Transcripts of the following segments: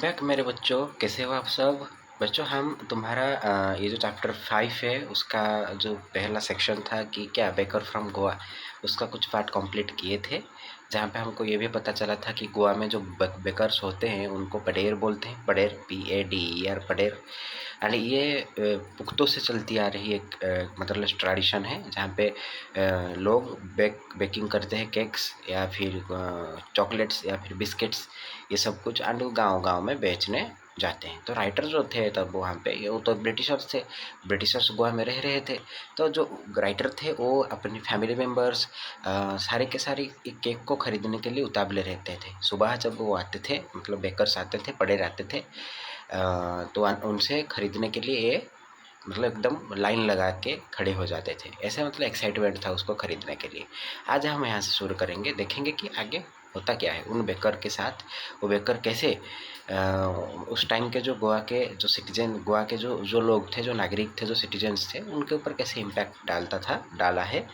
Back मेरे बच्चों, कैसे हो आप सब? बच्चों, हम तुम्हारा ये जो चैप्टर 5 है उसका जो पहला सेक्शन था कि क्या बेकर फ्रॉम गोवा, उसका कुछ पार्ट कंप्लीट किए थे। जहाँ पे हमको ये भी पता चला था कि गोवा में जो बेकर्स होते हैं उनको पडेर बोलते हैं। पडेर, PADER, पडेर। एंड ये पुख्तों से चलती आ रही एक मतलब ट्रेडिशन है जहाँ पे लोग बेकिंग करते हैं, केक्स या फिर चॉकलेट्स या फिर बिस्किट्स, ये सब कुछ, एंड गांव-गांव में बेचने जाते हैं। तो राइटर जो थे तब वहाँ पे, वो तो ब्रिटिशर्स थे, ब्रिटिशर्स गोवा में रह रहे थे। तो जो राइटर थे वो अपनी फैमिली मेम्बर्स सारे के सारे एक केक को खरीदने के लिए उतावले रहते थे। सुबह जब वो आते थे, मतलब बेकर्स आते थे, पड़े रहते थे, तो उनसे खरीदने के लिए ये मतलब एकदम लाइन लगा के खड़े हो जाते थे। ऐसे मतलब एक्साइटमेंट था उसको खरीदने के लिए। आज हम यहाँ से शुरू करेंगे, देखेंगे कि आगे होता क्या है उन बेकर के साथ। वो बेकर कैसे उस टाइम के जो गोवा के जो सिटीजन, गोवा के जो जो लोग थे, जो नागरिक थे, जो सिटीजन्स थे, उनके ऊपर कैसे इम्पैक्ट डाला है,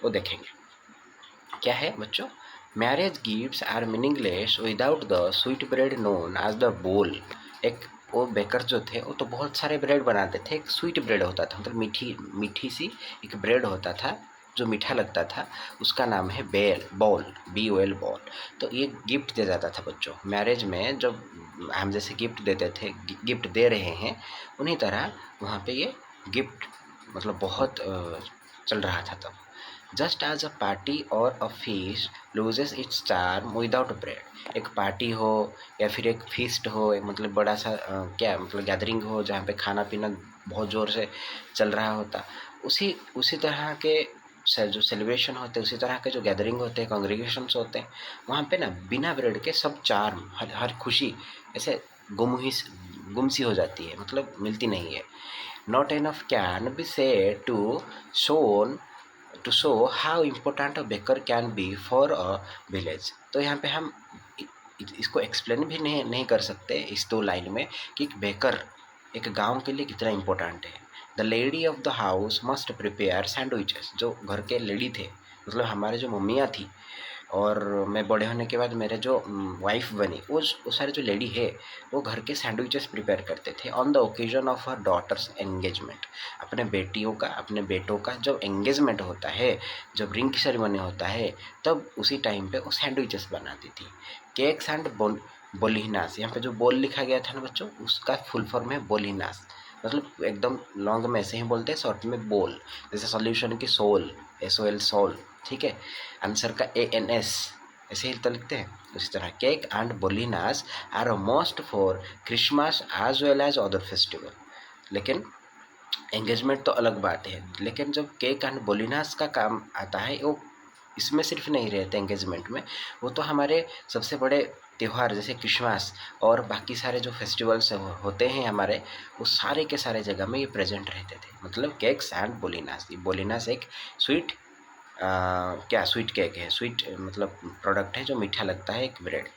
वो देखेंगे। क्या है बच्चों? Marriage gifts are meaningless without the sweet bread known as the bol. एक वो बेकर जो थे वो तो बहुत सारे ब्रेड बनाते थे। एक स्वीट ब्रेड होता था, मतलब मीठी मीठी सी एक ब्रेड होता था जो मीठा लगता था, उसका नाम है बॉल, BOL, बॉल। तो ये गिफ्ट दिया जाता था बच्चों मैरिज में। जब हम जैसे गिफ्ट देते थे, गिफ्ट दे रहे हैं, उन्हीं तरह वहाँ पे ये गिफ्ट मतलब बहुत चल रहा था तब। जस्ट एज अ पार्टी और अ feast loses it's charm without bread. एक पार्टी हो या फिर एक फीस्ट हो, एक मतलब बड़ा सा क्या मतलब गैदरिंग हो जहाँ पे खाना पीना बहुत ज़ोर से चल रहा होता, उसी उसी तरह के जो सेलिब्रेशन होते हैं, उसी तरह के जो गैदरिंग होते हैं, कॉन्ग्रीगेशंस होते हैं, वहाँ पे ना बिना ब्रेड के सब चार्म, हर खुशी ऐसे गुम सी हो जाती है, मतलब मिलती नहीं है। Not enough can be said to show how important a baker can be for a village. तो यहाँ पे हम इसको एक्सप्लेन भी नहीं कर सकते इस दो लाइन में कि एक बेकर एक गांव के लिए कितना इम्पोर्टेंट है। The lady of the house must prepare sandwiches. जो घर के लेडी थे, मतलब हमारे जो मम्मियाँ थी, और मैं बड़े होने के बाद मेरे जो वाइफ बनी, वो सारे जो लेडी है वो घर के सैंडविचेस प्रिपेयर करते थे on the occasion of her daughter's engagement. अपने बेटियों का, अपने बेटों का जब एंगेजमेंट होता है, जब रिंग सेरेमनी होता है, तब उसी टाइम पे वो सैंडविचेस बनाती थी। केक्स एंड बोलिनास, यहाँ पे जो बोल लिखा गया था ना बच्चों, उसका फुल फॉर्म है बोलिनास। मतलब एकदम लॉन्ग में ऐसे ही बोलते हैं, शॉर्ट में बोल। जैसे सॉल्यूशन की सोल, SOL, सोल, ठीक है। आंसर का ANS ऐसे ही तो लिखते हैं। उसी तरह cake and bolinhas are most for Christmas as well as other festival. लेकिन एंगेजमेंट तो अलग बात है, लेकिन जब केक एंड बोलिनास का काम आता है, वो इसमें सिर्फ नहीं रहते एंगेजमेंट में, वो तो हमारे सबसे बड़े त्यौहार जैसे क्रिसमस और बाकी सारे जो फेस्टिवल्स होते हैं हमारे, वो सारे के सारे जगह में ये प्रेजेंट रहते थे। मतलब केक्स एंड बोलिनास, ये बोलिनास एक स्वीट क्या स्वीट केक है, स्वीट मतलब प्रोडक्ट है जो मीठा लगता है, एक bread.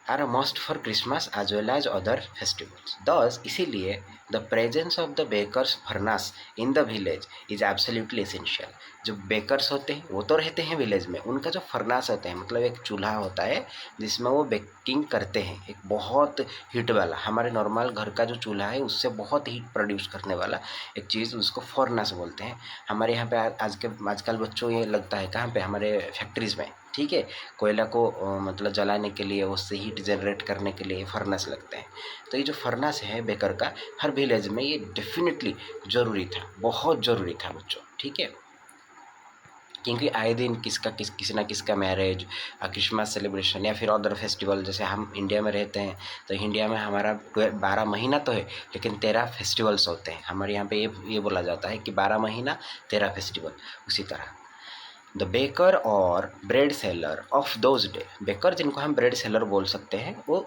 Are must for Christmas as well as other festivals. Thus इसीलिए the presence of the bakers furnace in the village is absolutely essential. जो बेकर्स होते हैं वो तो रहते हैं विलेज में, उनका जो फर्नास होता है, मतलब एक चूल्हा होता है जिसमें वो बेकिंग करते हैं, एक बहुत हीट वाला, हमारे नॉर्मल घर का जो चूल्हा है उससे बहुत हीट प्रोड्यूस करने वाला एक चीज़, उसको फर्नास बोलते हैं। हमारे यहाँ पे आजकल बच्चों ये लगता है कहाँ पे, हमारे फैक्ट्रीज़ में, ठीक है। कोयला को मतलब जलाने के लिए, उससे हीट जनरेट करने के लिए फर्नेस लगते हैं। तो ये जो फर्नेस है बेकर का, हर विलेज में ये डेफिनेटली ज़रूरी था, बहुत ज़रूरी था बच्चों, ठीक है। क्योंकि आए दिन किसी ना किसका मैरिज, क्रिसमस सेलिब्रेशन या फिर अदर फेस्टिवल, जैसे हम इंडिया में रहते हैं तो इंडिया में हमारा 12 महीना तो है, लेकिन 13 फेस्टिवल्स होते हैं। हमारे यहाँ पे ये बोला जाता है कि 12 महीना 13 फेस्टिवल। उसी तरह द बेकर और bread seller of those day, baker जिनको हम ब्रेड सेलर बोल सकते हैं, वो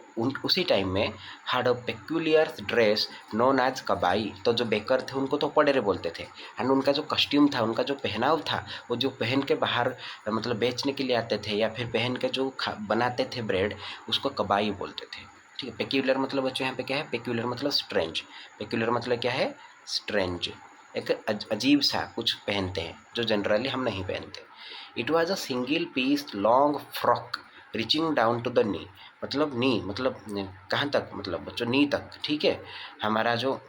उसी टाइम में had a peculiar dress known as कबाई। तो जो बेकर थे उनको तो पडेरे बोलते थे, एंड उनका जो कस्ट्यूम था, उनका जो पहनाव था, वो जो पहन के बाहर मतलब बेचने के लिए आते थे या फिर पहन के जो बनाते थे ब्रेड, उसको कबाई बोलते थे, ठीक है। पेक्यूलर मतलब बच्चों यहाँ पे क्या है, पेक्यूलर मतलब स्ट्रेंज। पेक्यूलर मतलब क्या है, स्ट्रेंज, एक अजीब सा कुछ पहनते हैं जो जनरली हम नहीं पहनते। It was a single piece long frock reaching down to the knee, मतलब नी मतलब कहाँ तक, मतलब बच्चों नी तक, ठीक है। हमारा जो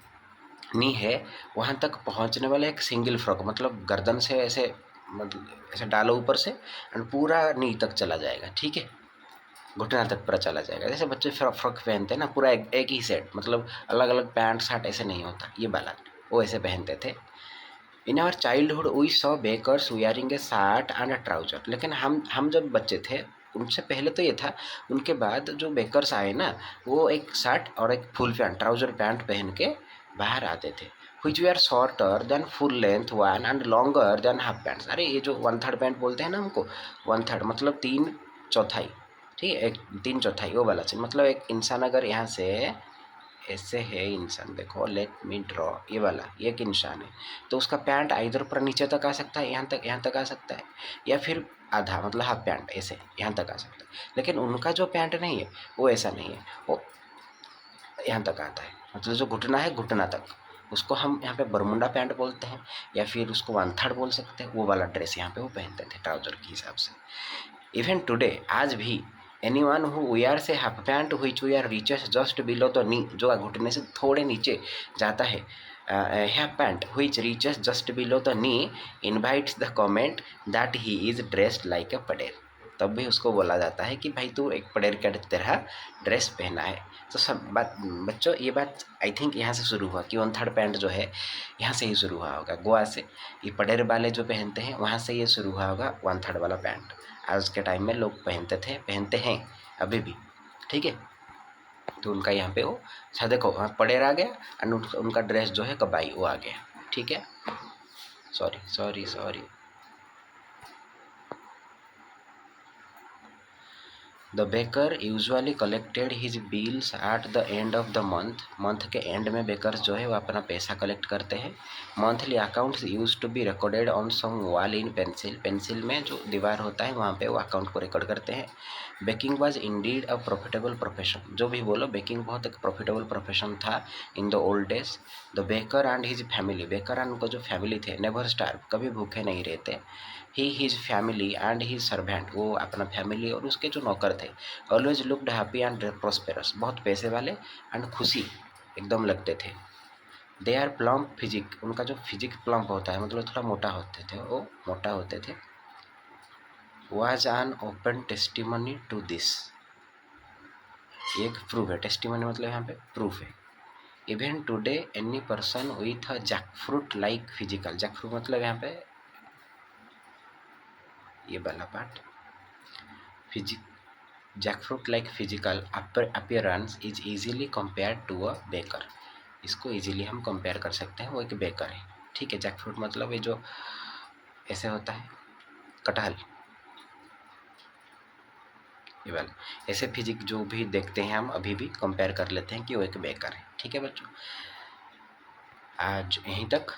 नी है वहाँ तक पहुँचने वाला एक सिंगल फ्रॉक, मतलब गर्दन से ऐसे, मतलब ऐसे डालो ऊपर से एंड पूरा नी तक चला जाएगा, ठीक है, घुटना तक पूरा चला जाएगा। जैसे बच्चे फ्रॉक पहनते हैं ना, पूरा एक ही सेट, मतलब अलग अलग पैंट शर्ट ऐसे नहीं होता, ये वाला वो ऐसे पहनते थे। In our childhood we saw bakers wearing a shirt and a trouser, लेकिन हम जब बच्चे थे उनसे पहले तो ये था, उनके बाद जो बेकर्स आए ना, वो एक शर्ट और एक फुल पैंट ट्राउजर पैंट पहन के बाहर आते थे, which were shorter than full length one and longer than half pants। अरे ये जो वन थर्ड पैंट बोलते हैं ना हमको, वन थर्ड मतलब तीन चौथाई, ठीक है, एक तीन चौथाई वो वाला चीज, मतलब एक इंसान अगर यहाँ से ऐसे है इंसान, देखो लेट मी ड्रॉ, ये वाला ये एक इंसान है, तो उसका पैंट इधर ऊपर नीचे तक आ सकता है, यहाँ तक आ सकता है, या फिर आधा मतलब हाफ पैंट ऐसे यहाँ तक आ सकता है। लेकिन उनका जो पैंट नहीं है वो ऐसा नहीं है, वो यहाँ तक आता है, मतलब जो घुटना है घुटना तक, उसको हम यहाँ पे बरमुंडा पैंट बोलते हैं, या फिर उसको वन थर्ड बोल सकते हैं, वो वाला ड्रेस यहाँ पे वो पहनते थे ट्राउजर के हिसाब से। इवन टुडे आज भी anyone who wears a half pant which where reaches just below the knee, जो घुटने से थोड़े नीचे जाता है, half pant which reaches just below the knee invites the comment that he is dressed like a Patel. तब भी उसको बोला जाता है कि भाई तू एक पटेल के तरह ड्रेस पहना है। तो सब बात बच्चों, ये बात आई थिंक यहाँ से शुरू हुआ कि वन थर्ड पैंट जो है यहाँ से ही शुरू हुआ होगा, गोवा से, ये पटेल वाले जो पहनते हैं वहाँ से ये शुरू हुआ होगा वन थर्ड वाला पैंट। आज के टाइम में लोग पहनते थे, पहनते हैं अभी भी, ठीक है। तो उनका यहाँ पे वो अच्छा देखो, हाँ पडेर आ गया एंड उनका ड्रेस जो है कबाई वो आ गया, ठीक है। Sorry sorry sorry. The baker usually collected his bills at the end of the month, month के एंड में बेकर्स जो है वो अपना पैसा कलेक्ट करते हैं। Monthly accounts use to be recorded on some wall in pencil, pencil में जो दीवार होता है वहाँ पे वो अकाउंट को रिकॉर्ड करते हैं। Baking was indeed a profitable profession, जो भी बोलो बेकिंग बहुत एक प्रॉफिटेबल प्रोफेशन था in the old days. The baker and his family, baker and उनका जो फैमिली थे नेवर स्टार्व, कभी भूखे नहीं रहते। He his family and his servant, वो अपना फैमिली और उसके जो नौकर थे, always looked happy and prosperous, बहुत पैसे वाले एंड खुशी एकदम लगते थे। दे आर प्लम्प फिजिक, उनका जो फिजिक प्लम्प होता है मतलब थोड़ा मोटा होते थे, वो मोटा होते थे। Was an open testimony to this, एक प्रूफ है, टेस्टिमनी मतलब यहाँ पे प्रूफ है। Even today any person with a jackfruit like physical, jackfruit मतलब यहाँ पे ये वाला part, physique, jackfruit like physical appearance is easily compare to a baker, इसको इजीली हम कंपेयर कर सकते हैं, वो एक बेकर है, ठीक है। जैकफ्रूट मतलब ये जो ऐसे होता है कटहल, ये वाला ऐसे फिजिक जो भी देखते हैं हम अभी भी कंपेयर कर लेते हैं कि वो एक बेकर है, ठीक है बच्चों। आज यहीं तक।